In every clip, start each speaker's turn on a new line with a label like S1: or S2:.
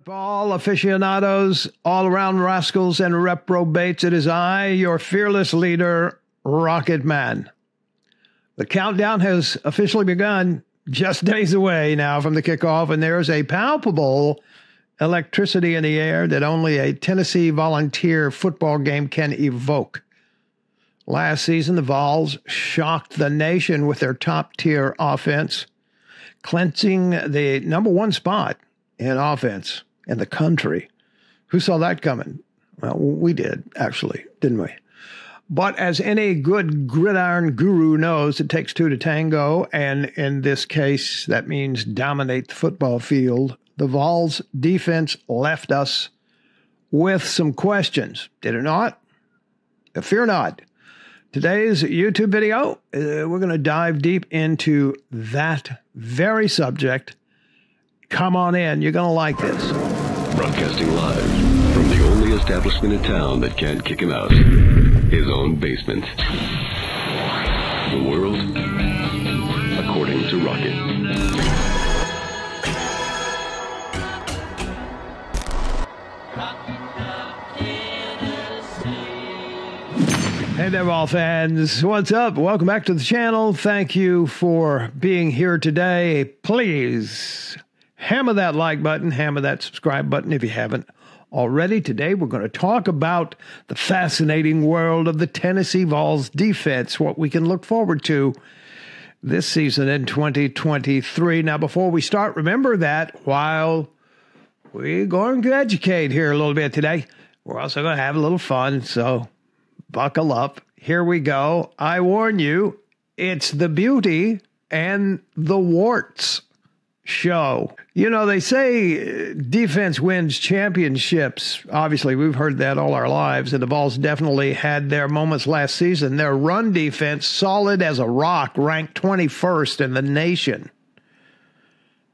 S1: All aficionados, all-around rascals and reprobates, it is I, your fearless leader, Rocket Man. The countdown has officially begun, just days away now from the kickoff, and there is a palpable electricity in the air that only a Tennessee volunteer football game can evoke. Last season, the Vols shocked the nation with their top-tier offense, clinching the number one spot in offense in the country. Who saw that coming? Well, we did, actually, didn't we? But as any good gridiron guru knows, it takes two to tango, and in this case, that means dominate the football field. The Vols defense left us with some questions, did it not? Fear not. Today's YouTube video, we're going to dive deep into that very subject. Come on in. You're going to like this.
S2: Broadcasting live from the only establishment in town that can't kick him out. His own basement. The world according to Rocket.
S1: Hey there, Vol fans. What's up? Welcome back to the channel. Thank you for being here today. Please hammer that like button, hammer that subscribe button if you haven't already. Today, we're going to talk about the fascinating world of the Tennessee Vols defense, what we can look forward to this season in 2023. Now, before we start, remember that while we're going to educate here a little bit today, we're also going to have a little fun, so buckle up. Here we go. I warn you, it's the Beauty and the Warts show. You know, they say defense wins championships. Obviously, we've heard that all our lives, and the Vols definitely had their moments last season. Their run defense, solid as a rock, ranked 21st in the nation.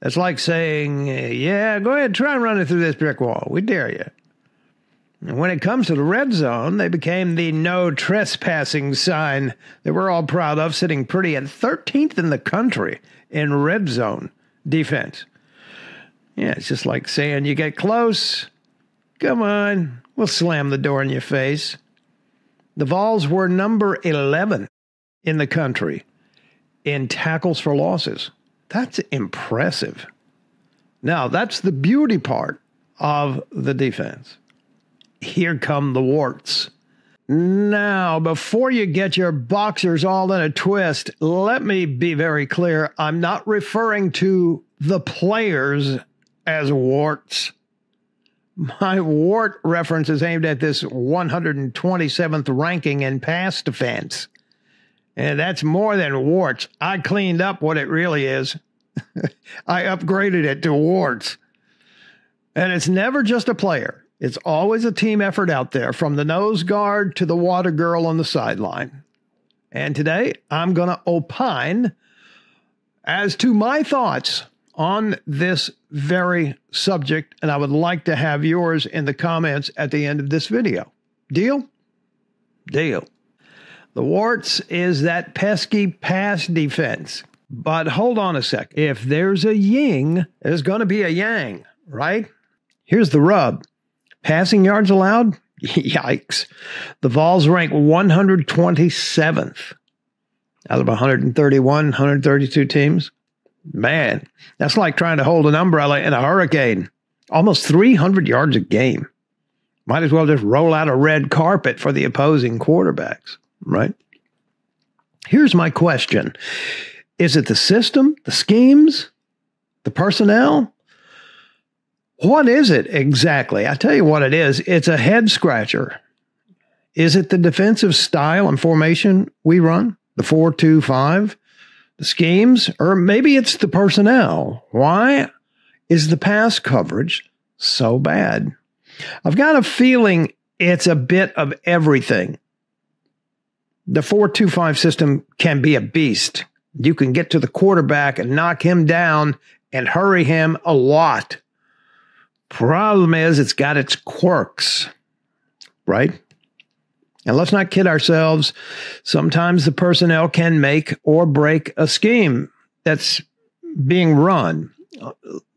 S1: That's like saying, yeah, go ahead, try and run it through this brick wall. We dare you. And when it comes to the red zone, they became the no trespassing sign that we're all proud of, sitting pretty at 13th in the country in red zone defense. Yeah, it's just like saying you get close, come on, we'll slam the door in your face. The Vols were number 11 in the country in tackles for losses. That's impressive. Now, that's the beauty part of the defense. Here come the warts. Now, before you get your boxers all in a twist, let me be very clear. I'm not referring to the players as warts. My wart reference is aimed at this 127th ranking in pass defense. And that's more than warts. I cleaned up what it really is. I upgraded it to warts. And it's never just a player. It's always a team effort out there, from the nose guard to the water girl on the sideline. And today, I'm going to opine as to my thoughts on this very subject, and I would like to have yours in the comments at the end of this video. Deal? Deal. The warts is that pesky pass defense. But hold on a sec. If there's a yin, there's going to be a yang, right? Here's the rub. Passing yards allowed? Yikes. The Vols rank 127th out of 131, 132 teams. Man, that's like trying to hold an umbrella in a hurricane. Almost 300 yards a game. Might as well just roll out a red carpet for the opposing quarterbacks, right? Here's my question. Is it the system, the schemes, the personnel? What is it exactly? I tell you what it is. It's a head scratcher. Is it the defensive style and formation we run? The 4-2-5? The schemes? Or maybe it's the personnel. Why is the pass coverage so bad? I've got a feeling it's a bit of everything. The 4-2-5 system can be a beast. You can get to the quarterback and knock him down and hurry him a lot. Problem is, it's got its quirks, right? And let's not kid ourselves. Sometimes the personnel can make or break a scheme that's being run.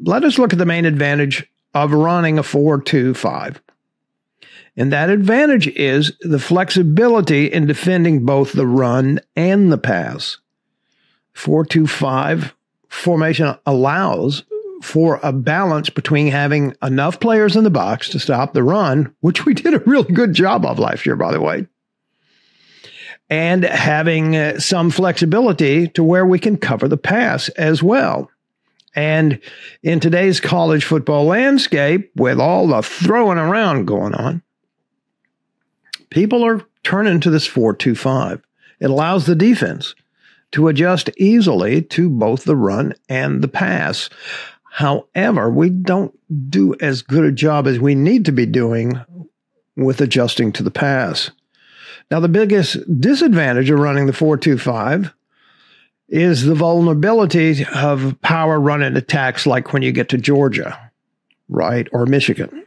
S1: Let us look at the main advantage of running a 4-2-5. And that advantage is the flexibility in defending both the run and the pass. 4-2-5 formation allows for a balance between having enough players in the box to stop the run, which we did a really good job of last year, by the way, and having some flexibility to where we can cover the pass as well. And in today's college football landscape, with all the throwing around going on, people are turning to this 4-2-5. It allows the defense to adjust easily to both the run and the pass. However, we don't do as good a job as we need to be doing with adjusting to the pass. Now, the biggest disadvantage of running the 4-2-5 is the vulnerability of power running attacks like when you get to Georgia, right, or Michigan.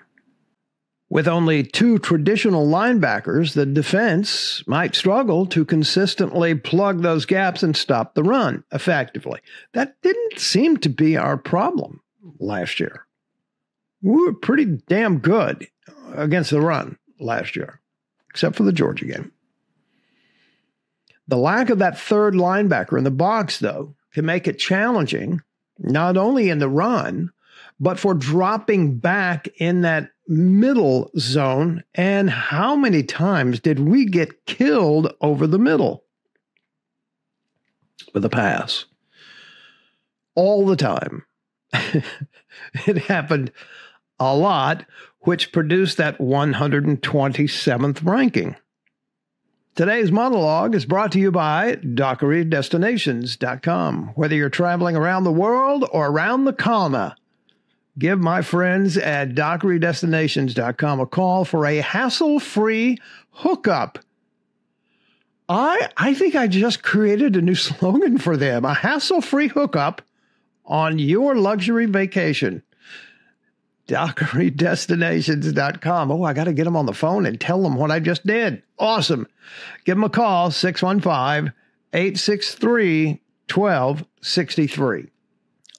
S1: With only two traditional linebackers, the defense might struggle to consistently plug those gaps and stop the run effectively. That didn't seem to be our problem last year. We were pretty damn good against the run last year, except for the Georgia game. The lack of that third linebacker in the box, though, can make it challenging, not only in the run, but for dropping back in that middle zone. And how many times did we get killed over the middle with a pass? All the time. It happened a lot, which produced that 127th ranking. Today's monologue is brought to you by dockerydestinations.com. Whether you're traveling around the world or around the comma, give my friends at dockerydestinations.com a call for a hassle-free hookup. I think I just created a new slogan for them, a hassle-free hookup on your luxury vacation. dockerydestinations.com. Oh, I got to get them on the phone and tell them what I just did. Awesome. Give them a call, 615-863-1263.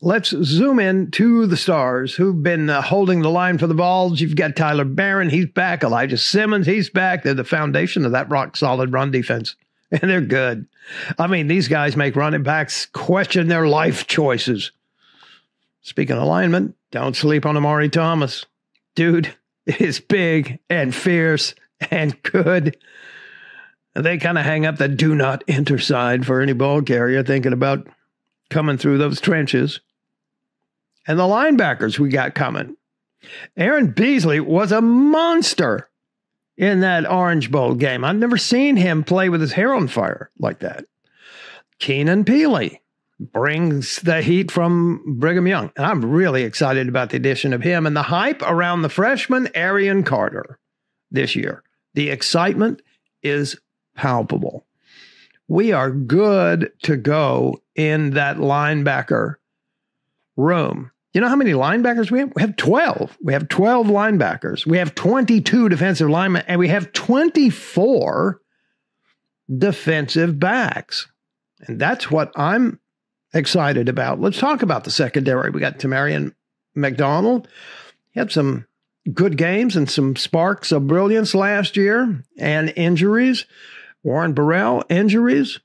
S1: Let's zoom in to the stars who've been holding the line for the Vols. You've got Tyler Barron. He's back. Elijah Simmons. He's back. They're the foundation of that rock-solid run defense. And they're good. I mean, these guys make running backs question their life choices. Speaking of alignment, don't sleep on Amari Thomas. Dude is big and fierce and good. They kind of hang up the do not enter sign for any ball carrier thinking about coming through those trenches. And the linebackers we got coming. Aaron Beasley was a monster in that Orange Bowl game. I've never seen him play with his hair on fire like that. Keenan Peely brings the heat from Brigham Young. And I'm really excited about the addition of him and the hype around the freshman Arian Carter this year. The excitement is palpable. We are good to go in that linebacker room. You know how many linebackers we have? We have 12. We have 12 linebackers. We have 22 defensive linemen, and we have 24 defensive backs. And that's what I'm excited about. Let's talk about the secondary. We got Tamarian McDonald. He had some good games and some sparks of brilliance last year, and injuries. Warren Burrell, injuries.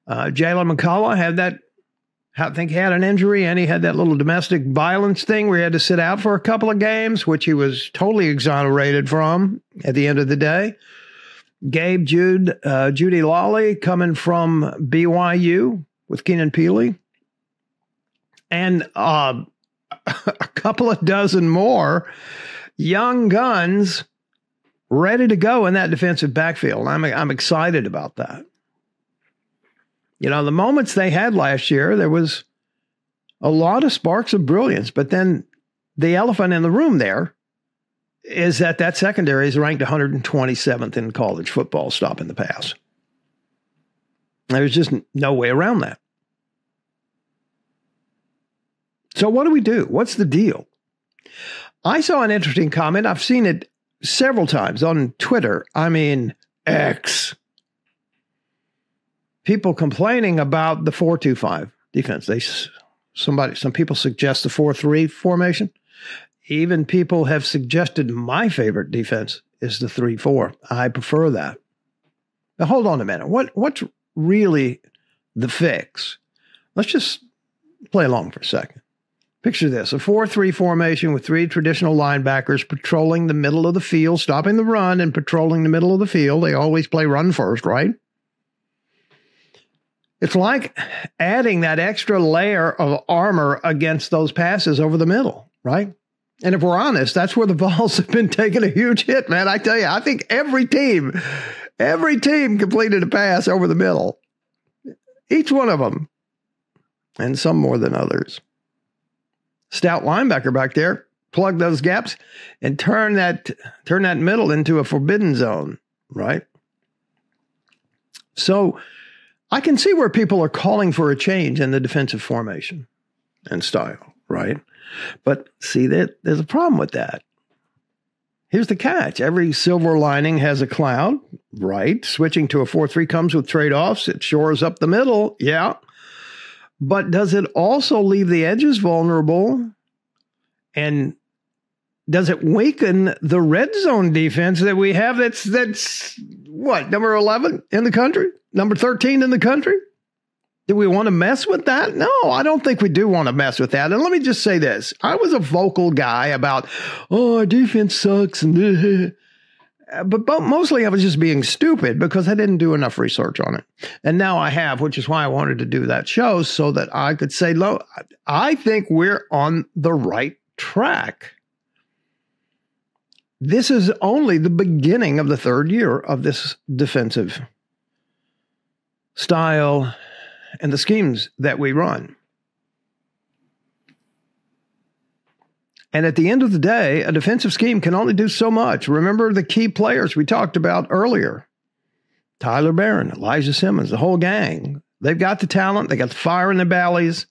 S1: Jalen McCullough had that, I think he had an injury, and he had that little domestic violence thing where he had to sit out for a couple of games, which he was totally exonerated from at the end of the day. Judy Lawley coming from BYU with Keenan Peely. And a couple of dozen more young guns ready to go in that defensive backfield. I'm excited about that. You know, the moments they had last year, there was a lot of sparks of brilliance, but then the elephant in the room there is that secondary is ranked 127th in college football stopping the pass. There's just no way around that. So what do we do? What's the deal? I saw an interesting comment. I've seen it several times on Twitter. I mean, X. People complaining about the 4-2-5 defense. Some people suggest the 4-3 formation. Even people have suggested my favorite defense is the 3-4. I prefer that. Now, hold on a minute. What's really the fix? Let's just play along for a second. Picture this, a 4-3 formation with 3 traditional linebackers patrolling the middle of the field, stopping the run and patrolling the middle of the field. They always play run first, right? It's like adding that extra layer of armor against those passes over the middle, right? And if we're honest, that's where the Vols have been taking a huge hit, man. I tell you, I think every team completed a pass over the middle. Each one of them. And some more than others. Stout linebacker back there, plug those gaps and turn that middle into a forbidden zone, right? So I can see where people are calling for a change in the defensive formation and style, right? But see, there's a problem with that. Here's the catch. Every silver lining has a cloud, right? Switching to a 4-3 comes with trade-offs. It shores up the middle, yeah. But does it also leave the edges vulnerable? And does it weaken the red zone defense that we have that's what, number 11 in the country? Number 13 in the country? Do we want to mess with that? No, I don't think we do want to mess with that. And let me just say this. I was a vocal guy about, our defense sucks. And but mostly I was just being stupid because I didn't do enough research on it. And now I have, which is why I wanted to do that show so that I could say, look, I think we're on the right track. This is only the beginning of the third year of this defensive style and the schemes that we run. And at the end of the day, a defensive scheme can only do so much. Remember the key players we talked about earlier. Tyler Barron, Elijah Simmons, the whole gang. They've got the talent. They got the fire in their bellies.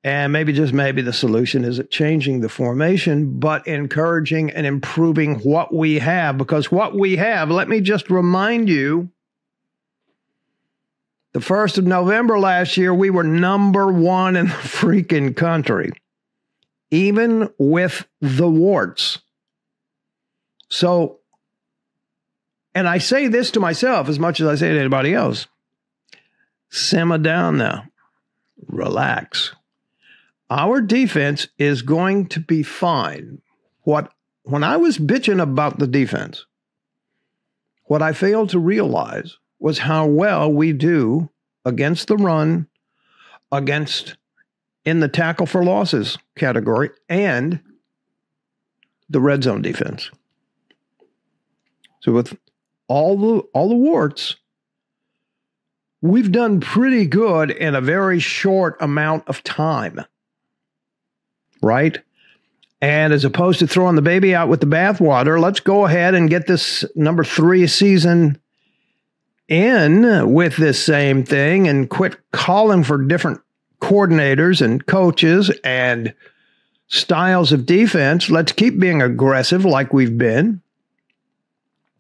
S1: And maybe, just maybe, the solution isn't changing the formation, but encouraging and improving what we have. Because what we have, let me just remind you, the 1st of November last year, we were number 1 in the freaking country, even with the warts. So, and I say this to myself as much as I say to anybody else, simmer down now, relax. Our defense is going to be fine. When I was bitching about the defense, what I failed to realize was how well we do against the run, against in the tackle for losses category, and the red zone defense. So with all the warts, we've done pretty good in a very short amount of time, right? And as opposed to throwing the baby out with the bathwater, let's go ahead and get this number 3 season in with this same thing and quit calling for different coordinators and coaches and styles of defense. Let's keep being aggressive like we've been.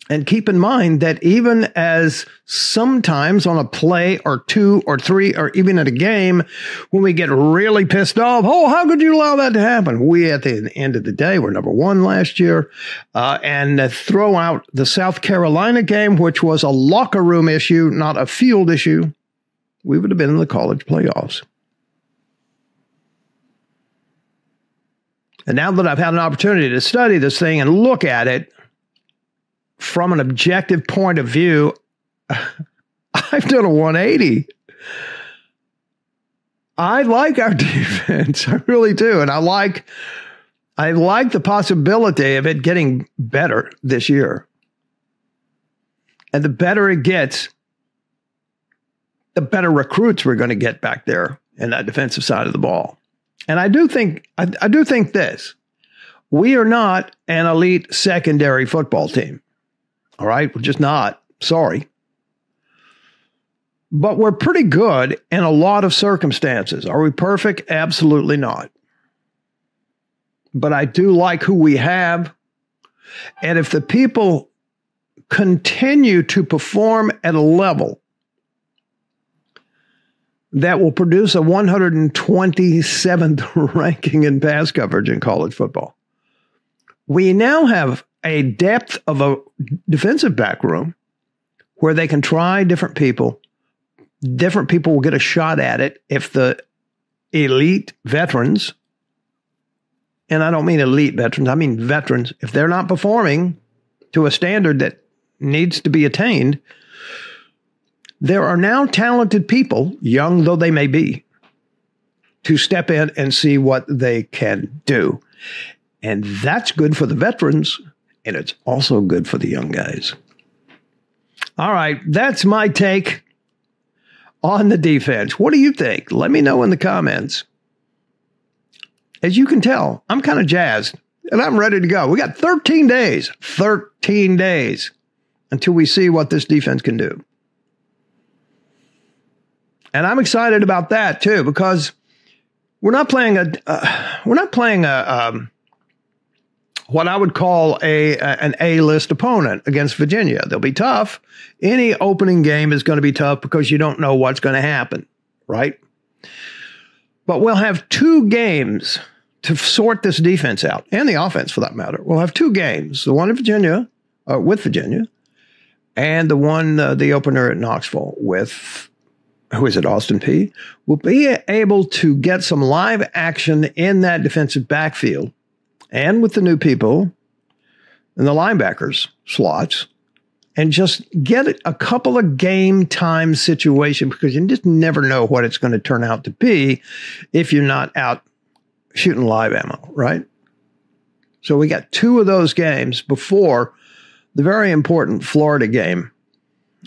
S1: And keep in mind that even as sometimes on a play or 2 or 3 or even in a game, when we get really pissed off, oh, how could you allow that to happen? We, at the end of the day, were number 1 last year. And throw out the South Carolina game, which was a locker room issue, not a field issue, we would have been in the college playoffs. And now that I've had an opportunity to study this thing and look at it, from an objective point of view, I've done a 180. I like our defense. I really do. And I like the possibility of it getting better this year. And the better it gets, the better recruits we're going to get back there in that defensive side of the ball. And I do think this. We are not an elite secondary football team. All right, we're just not. Sorry. But we're pretty good in a lot of circumstances. Are we perfect? Absolutely not. But I do like who we have. And if the people continue to perform at a level that will produce a 127th ranking in pass coverage in college football, We now have a depth of a defensive back room where they can try different people. Different people will get a shot at it if the elite veterans, and I don't mean elite veterans, I mean veterans, if they're not performing to a standard that needs to be attained, there are now talented people, young though they may be, to step in and see what they can do. And that's good for the veterans, and it's also good for the young guys. All right, that's my take on the defense. What do you think? Let me know in the comments. As you can tell, I'm kind of jazzed, and I'm ready to go. We got 13 days until we see what this defense can do. And I'm excited about that too, because we're not playing what I would call an A-list opponent against Virginia. They'll be tough. Any opening game is going to be tough because you don't know what's going to happen, right? But we'll have 2 games to sort this defense out, and the offense for that matter. We'll have 2 games, the one in Virginia, with Virginia, and the one, the opener at Knoxville with, who is it, Austin Peay. We'll be able to get some live action in that defensive backfield and with the new people and the linebackers slots, and just get a couple of game time situation, because you just never know what it's going to turn out to be if you're not out shooting live ammo, right? So we got 2 of those games before the very important Florida game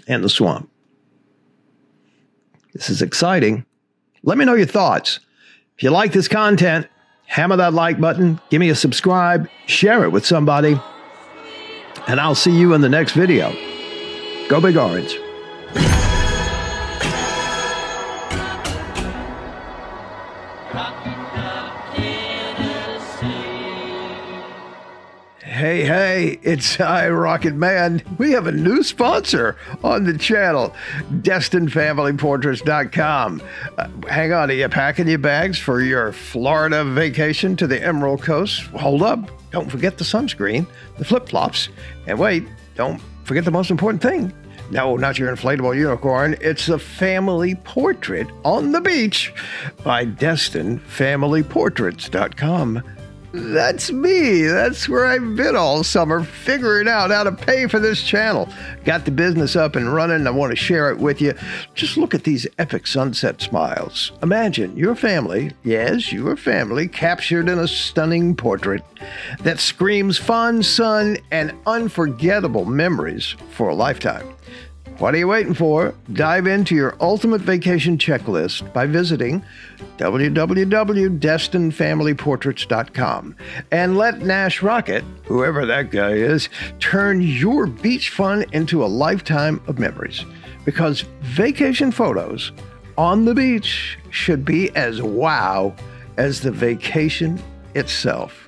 S1: in the Swamp. This is exciting. Let me know your thoughts. If you like this content, hammer that like button, give me a subscribe, share it with somebody, and I'll see you in the next video. Go Big Orange. Hey, it's I, Rocket Man. We have a new sponsor on the channel, DestinedFamilyPortraits.com. Hang on, are you packing your bags for your Florida vacation to the Emerald Coast? Hold up. Don't forget the sunscreen, the flip-flops, and wait, don't forget the most important thing. No, not your inflatable unicorn. It's a family portrait on the beach by DestinedFamilyPortraits.com. That's me. That's where I've been all summer, figuring out how to pay for this channel. Got the business up and running. I want to share it with you. Just look at these epic sunset smiles. Imagine your family, yes, your family, captured in a stunning portrait that screams fun, sun, and unforgettable memories for a lifetime. What are you waiting for? Dive into your ultimate vacation checklist by visiting www.destinedfamilyportraits.com and let Nash Rocket, whoever that guy is, turn your beach fun into a lifetime of memories. Because vacation photos on the beach should be as wow as the vacation itself.